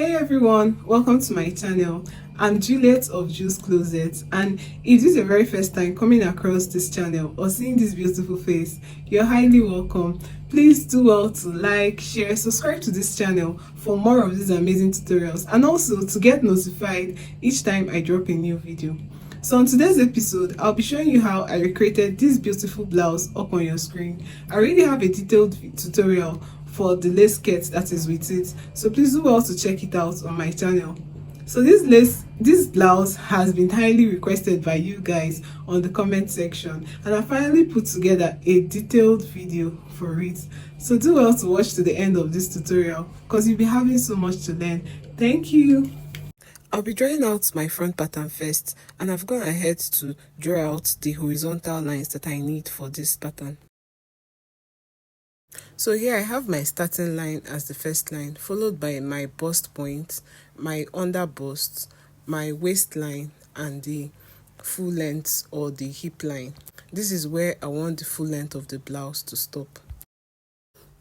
Hey everyone, welcome to my channel. I'm Juliet of Juice Closet, and if this is your very first time coming across this channel or seeing this beautiful face, you're highly welcome. Please do well to like, share, subscribe to this channel for more of these amazing tutorials, and also to get notified each time I drop a new video. So on today's episode, I'll be showing you how I recreated this beautiful blouse up on your screen. I already have a detailed tutorial for the lace skirt that is with it, so please do well to check it out on my channel. So this blouse has been highly requested by you guys on the comment section, and I finally put together a detailed video for it. So do well to watch to the end of this tutorial because you'll be having so much to learn. Thank you. I'll be drawing out my front pattern first, and I've gone ahead to draw out the horizontal lines that I need for this pattern. So here I have my starting line as the first line, followed by my bust point, my under bust, my waistline, and the full length or the hip line. This is where I want the full length of the blouse to stop.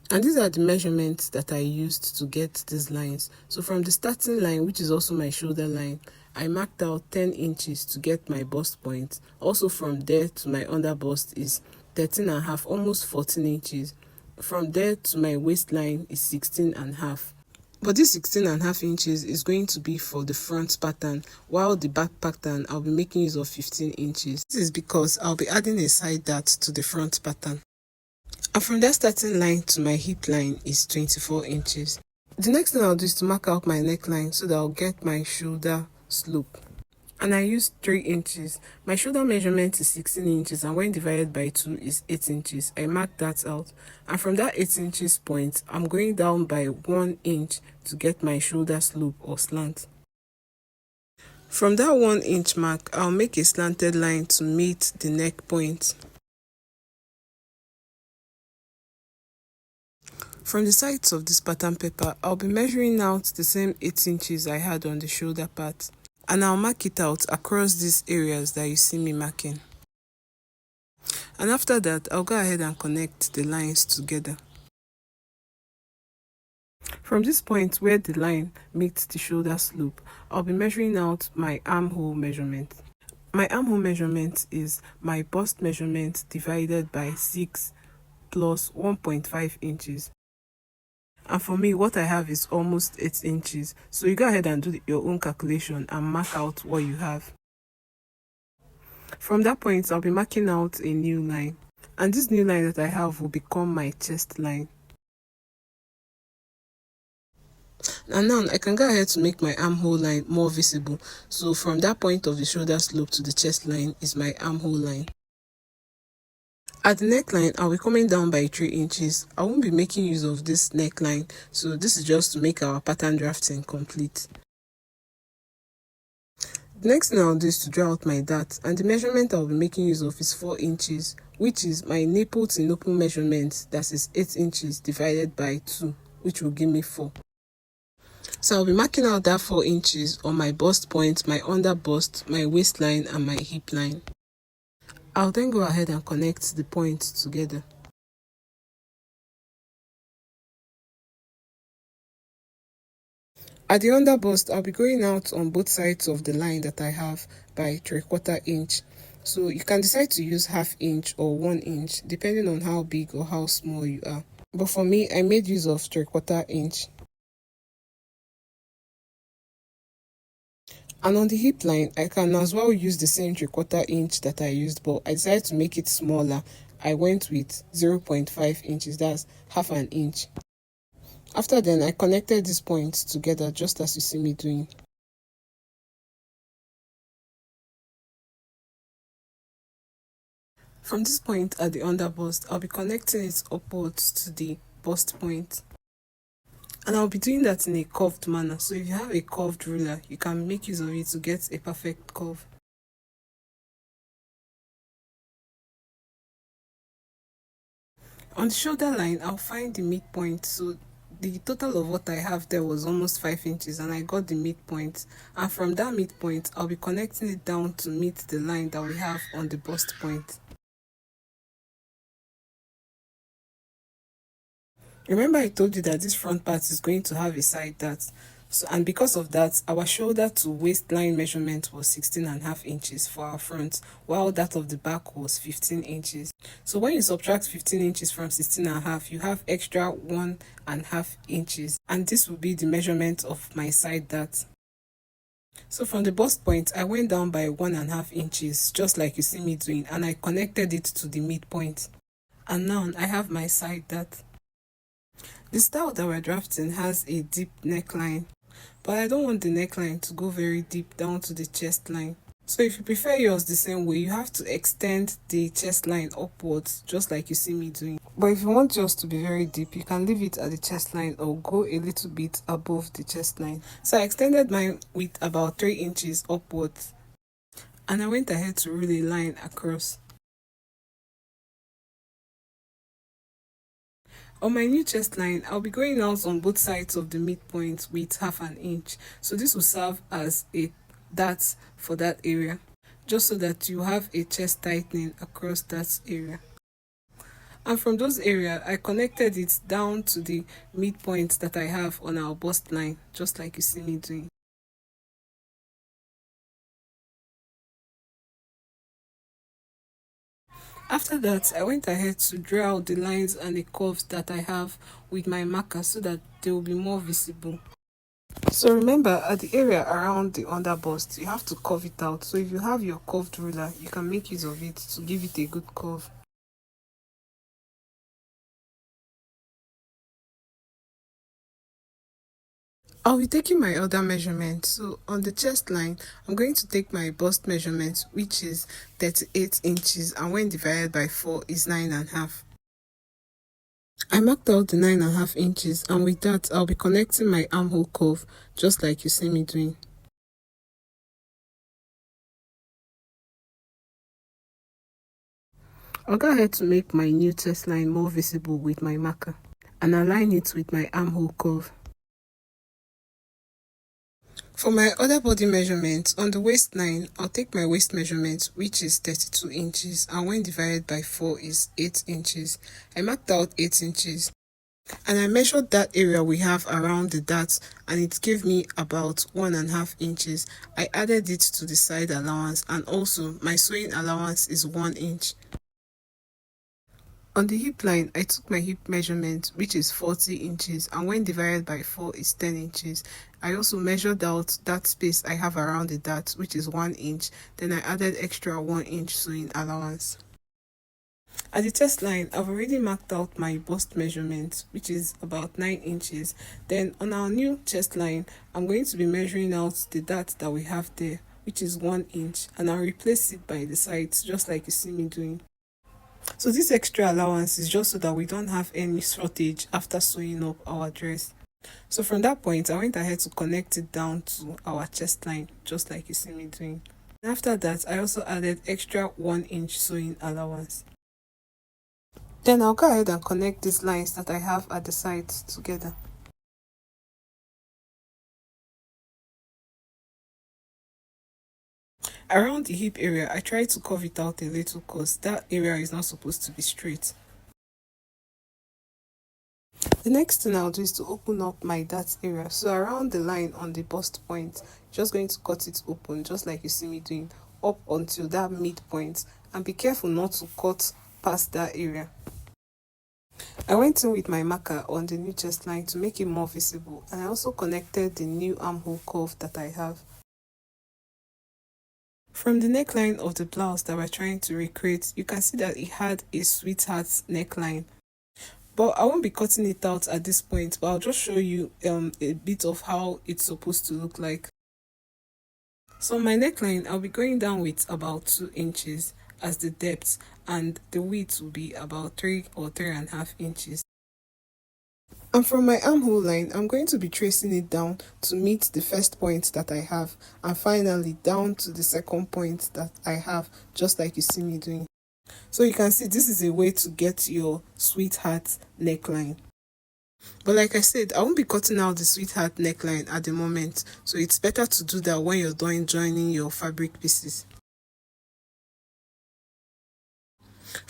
And these are the measurements that I used to get these lines. So from the starting line, which is also my shoulder line, I marked out 10 inches to get my bust point. Also from there to my under bust is 13.5, almost 14 inches. From there to my waistline is 16.5. But this 16.5 inches is going to be for the front pattern, while the back pattern I'll be making use of 15 inches. This is because I'll be adding a side dart to the front pattern. And from that starting line to my hip line is 24 inches. The next thing I'll do is to mark out my neckline so that I'll get my shoulder slope. And I used 3 inches. My shoulder measurement is 16 inches, and when divided by 2 is 8 inches. I marked that out. And from that 8 inches point, I'm going down by 1 inch to get my shoulder slope or slant. From that 1 inch mark, I'll make a slanted line to meet the neck point. From the sides of this pattern paper, I'll be measuring out the same 8 inches I had on the shoulder part, and I'll mark it out across these areas that you see me marking. And after that, I'll go ahead and connect the lines together. From this point where the line meets the shoulder slope, I'll be measuring out my armhole measurement. My armhole measurement is my bust measurement divided by 6 plus 1.5 inches. And for me, what I have is almost 8 inches. So you go ahead and do your own calculation and mark out what you have. From that point, I'll be marking out a new line. And this new line that I have will become my chest line. And now I can go ahead to make my armhole line more visible. So from that point of the shoulder slope to the chest line is my armhole line. At the neckline, I'll be coming down by 3 inches. I won't be making use of this neckline, so this is just to make our pattern drafting complete. The next thing I'll do is to draw out my dart, and the measurement I'll be making use of is 4 inches, which is my nipple to nipple measurement, that is 8 inches divided by 2, which will give me 4. So I'll be marking out that 4 inches on my bust point, my under bust, my waistline, and my hip line. I'll then go ahead and connect the points together. At the under bust, I'll be going out on both sides of the line that I have by 3/4 inch. So you can decide to use 1/2 inch or 1 inch, depending on how big or how small you are. But for me, I made use of 3/4 inch. And on the hip line, I can as well use the same 3/4 inch that I used, but I decided to make it smaller. I went with 0.5 inches, that's 1/2 an inch. After then, I connected these points together just as you see me doing. From this point at the under bust, I'll be connecting it upwards to the bust point. And I'll be doing that in a curved manner. So if you have a curved ruler, you can make use of it to get a perfect curve. On the shoulder line, I'll find the midpoint. So the total of what I have there was almost 5 inches, and I got the midpoint. And from that midpoint, I'll be connecting it down to meet the line that we have on the bust point. Remember I told you that this front part is going to have a side dart. So, and because of that, our shoulder to waistline measurement was 16.5 inches for our front, while that of the back was 15 inches. So when you subtract 15 inches from 16.5, you have extra 1.5 inches, and this will be the measurement of my side dart. So from the bust point, I went down by 1.5 inches, just like you see me doing, and I connected it to the midpoint. And now I have my side dart. The style that we're drafting has a deep neckline, but I don't want the neckline to go very deep down to the chest line. So if you prefer yours the same way, you have to extend the chest line upwards, just like you see me doing. But if you want yours to be very deep, you can leave it at the chest line or go a little bit above the chest line. So I extended mine with about 3 inches upwards, and I went ahead to rule a line across. On my new chest line, I'll be going out on both sides of the midpoint with 0.5 inch. So this will serve as a dart for that area, just so that you have a chest tightening across that area. And from those areas, I connected it down to the midpoint that I have on our bust line, just like you see me doing. After that, I went ahead to draw out the lines and the curves that I have with my marker so that they will be more visible. So remember, at the area around the under bust, you have to curve it out. So if you have your curved ruler, you can make use of it to give it a good curve. I'll be taking my other measurement. So on the chest line, I'm going to take my bust measurement, which is 38 inches, and when divided by 4 is 9.5. I marked out the 9.5 inches, and with that, I'll be connecting my armhole curve, just like you see me doing. I'll go ahead to make my new chest line more visible with my marker and align it with my armhole curve. For my other body measurement, on the waistline, I'll take my waist measurement, which is 32 inches, and when divided by 4 is 8 inches. I marked out 8 inches, and I measured that area we have around the dart, and it gave me about 1.5 inches. I added it to the side allowance, and also my sewing allowance is 1 inch. On the hip line, I took my hip measurement, which is 40 inches, and when divided by 4 is 10 inches. I also measured out that space I have around the dart, which is 1 inch. Then I added extra 1 inch sewing allowance. At the chest line, I've already marked out my bust measurement, which is about 9 inches. Then on our new chest line, I'm going to be measuring out the dart that we have there, which is 1 inch, and I'll replace it by the sides, just like you see me doing. So this extra allowance is just so that we don't have any shortage after sewing up our dress. So from that point, I went ahead to connect it down to our chest line, just like you see me doing. After that, I also added extra 1 inch sewing allowance. Then I'll go ahead and connect these lines that I have at the sides together. Around the hip area, I try to curve it out a little because that area is not supposed to be straight. The next thing I'll do is to open up my dart area. So around the line on the bust point, just going to cut it open, just like you see me doing, up until that midpoint, and be careful not to cut past that area. I went in with my marker on the new chest line to make it more visible, and I also connected the new armhole curve that I have. From the neckline of the blouse that we're trying to recreate, you can see that it had a sweetheart neckline. But I won't be cutting it out at this point, but I'll just show you a bit of how it's supposed to look like. So my neckline, I'll be going down with about 2 inches as the depth, and the width will be about 3 or 3.5 inches. And from my armhole line, I'm going to be tracing it down to meet the first point that I have, and finally down to the second point that I have, just like you see me doing. So you can see this is a way to get your sweetheart neckline. But like I said, I won't be cutting out the sweetheart neckline at the moment, so it's better to do that when you're done joining your fabric pieces.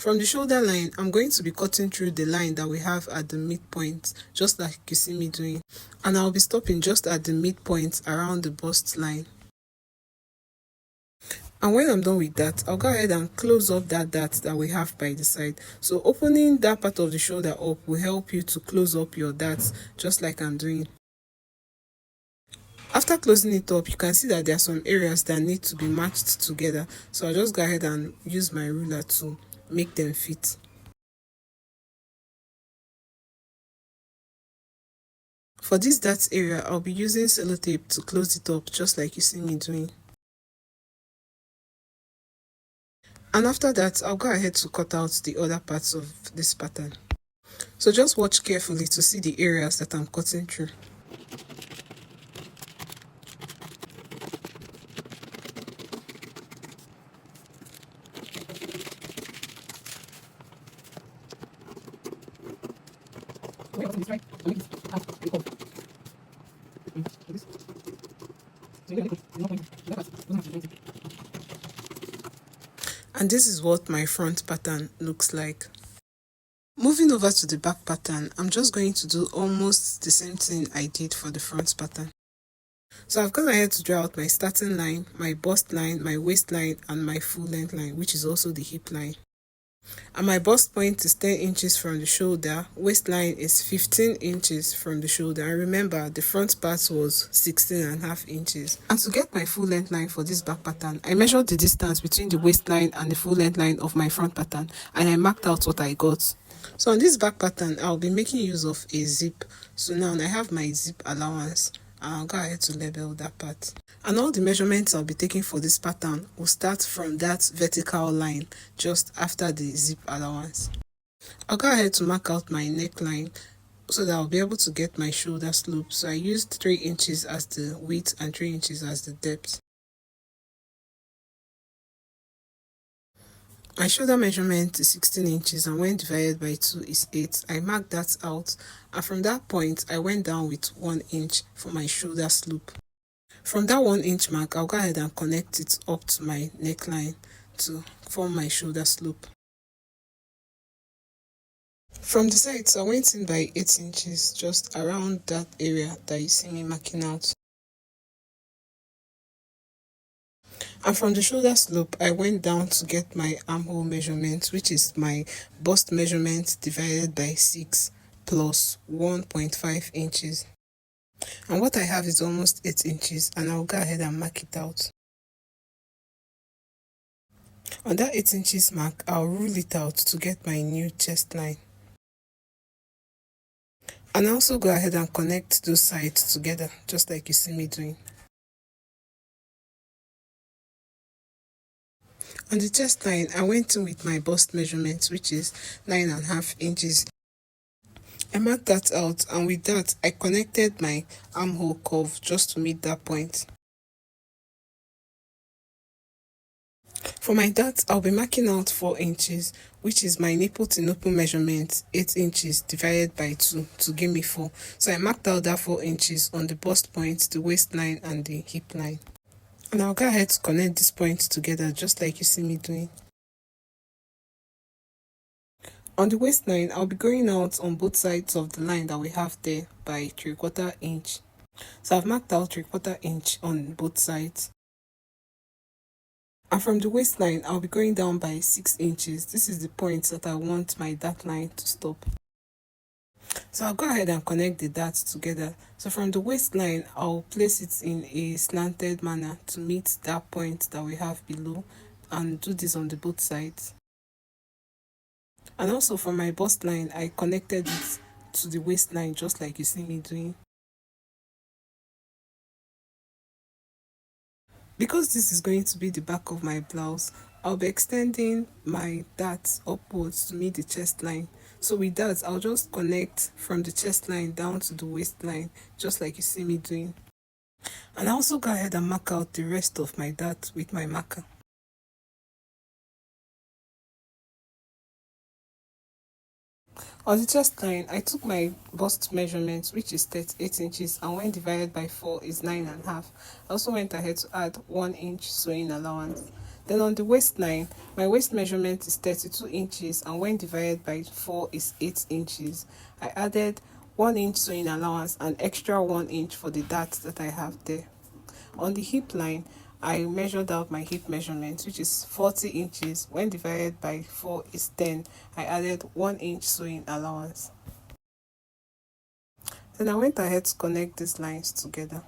From the shoulder line, I'm going to be cutting through the line that we have at the midpoint, just like you see me doing. And I'll be stopping just at the midpoint around the bust line. And when I'm done with that, I'll go ahead and close up that dart that we have by the side. So opening that part of the shoulder up will help you to close up your darts, just like I'm doing. After closing it up, you can see that there are some areas that need to be matched together. So I'll just go ahead and use my ruler to make them fit. For this dart area, I'll be using sellotape to close it up, just like you see me doing. And after that, I'll go ahead to cut out the other parts of this pattern. So just watch carefully to see the areas that I'm cutting through. And this is what my front pattern looks like. Moving over to the back pattern, I'm just going to do almost the same thing I did for the front pattern. So I've gone ahead to draw out my starting line, my bust line, my waistline, and my full length line, which is also the hip line. And my bust point is 10 inches from the shoulder, waistline is 15 inches from the shoulder, and remember the front part was 16.5 inches. And to get my full length line for this back pattern, I measured the distance between the waistline and the full length line of my front pattern, and I marked out what I got. So on this back pattern, I'll be making use of a zip. So now I have my zip allowance. I'll go ahead to label that part. And all the measurements I'll be taking for this pattern will start from that vertical line just after the zip allowance. I'll go ahead to mark out my neckline so that I'll be able to get my shoulder slope. So I used 3 inches as the width and 3 inches as the depth. My shoulder measurement is 16 inches and when divided by 2 is 8. I marked that out, and from that point I went down with 1 inch for my shoulder slope. From that 1 inch mark, I'll go ahead and connect it up to my neckline to form my shoulder slope. From the sides, I went in by 8 inches, just around that area that you see me marking out. And from the shoulder slope, I went down to get my armhole measurement, which is my bust measurement divided by 6 plus 1.5 inches. And what I have is almost 8 inches, and I'll go ahead and mark it out. On that 8 inches mark, I'll rule it out to get my new chest line. And I also go ahead and connect those sides together, just like you see me doing. On the chest line, I went in with my bust measurement, which is 9.5 inches. I marked that out, and with that, I connected my armhole curve just to meet that point. For my dart, I'll be marking out 4 inches, which is my nipple to nipple measurement, 8 inches divided by 2 to give me 4. So I marked out that 4 inches on the bust point, the waistline, and the hip line. And I'll go ahead to connect these points together just like you see me doing. On the waistline, I'll be going out on both sides of the line that we have there by 3/4 inch. So I've marked out 3/4 inch on both sides. And from the waistline, I'll be going down by 6 inches. This is the point that I want my dart line to stop. So I'll go ahead and connect the darts together. So from the waistline, I'll place it in a slanted manner to meet that point that we have below, and do this on the both sides. And also for my bust line, I connected it to the waistline just like you see me doing. Because this is going to be the back of my blouse, I'll be extending my darts upwards to meet the chest line. So with that, I'll just connect from the chest line down to the waistline, just like you see me doing. And I also go ahead and mark out the rest of my dart with my marker. On the chest line, I took my bust measurement, which is 38 inches, and when divided by 4 is 9.5. I also went ahead to add 1 inch sewing allowance. Then on the waistline, my waist measurement is 32 inches and when divided by 4 is 8 inches. I added 1 inch sewing allowance and extra 1 inch for the dart that I have there. On the hip line, I measured out my hip measurement, which is 40 inches. When divided by 4 is 10. I added 1 inch sewing allowance. Then I went ahead to connect these lines together.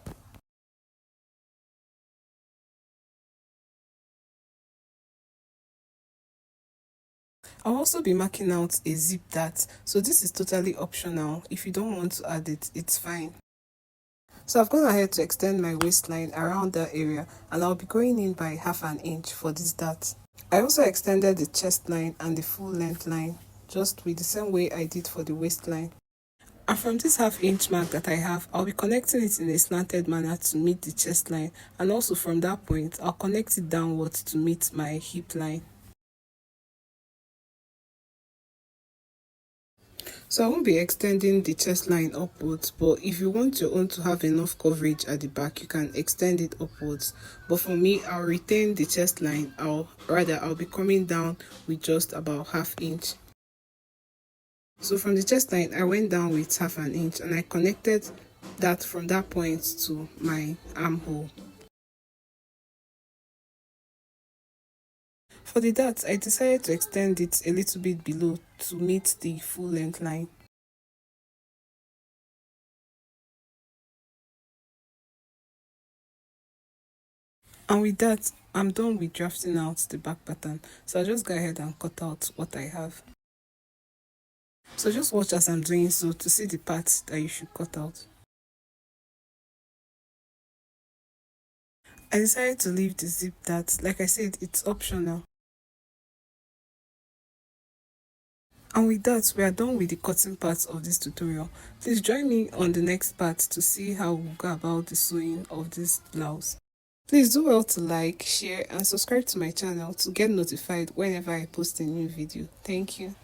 I'll also be marking out a zip dart, so this is totally optional. If you don't want to add it, it's fine. So I've gone ahead to extend my waistline around that area and I'll be going in by half an inch for this dart. I also extended the chest line and the full length line, just with the same way I did for the waistline. And from this half inch mark that I have, I'll be connecting it in a slanted manner to meet the chest line, and also from that point, I'll connect it downwards to meet my hip line. So I won't be extending the chest line upwards, but if you want your own to have enough coverage at the back, you can extend it upwards. But for me, I'll retain the chest line. I'll be coming down with just about half inch. So from the chest line, I went down with half an inch and I connected that from that point to my armhole. For the dart, I decided to extend it a little bit below to meet the full length line. And with that, I'm done with drafting out the back pattern. So I'll just go ahead and cut out what I have. So just watch as I'm doing so to see the parts that you should cut out. I decided to leave the zip dart. Like I said, it's optional. And with that, we are done with the cutting part of this tutorial. Please join me on the next part to see how we'll go about the sewing of this blouse. Please do well to like, share and subscribe to my channel to get notified whenever I post a new video. Thank you.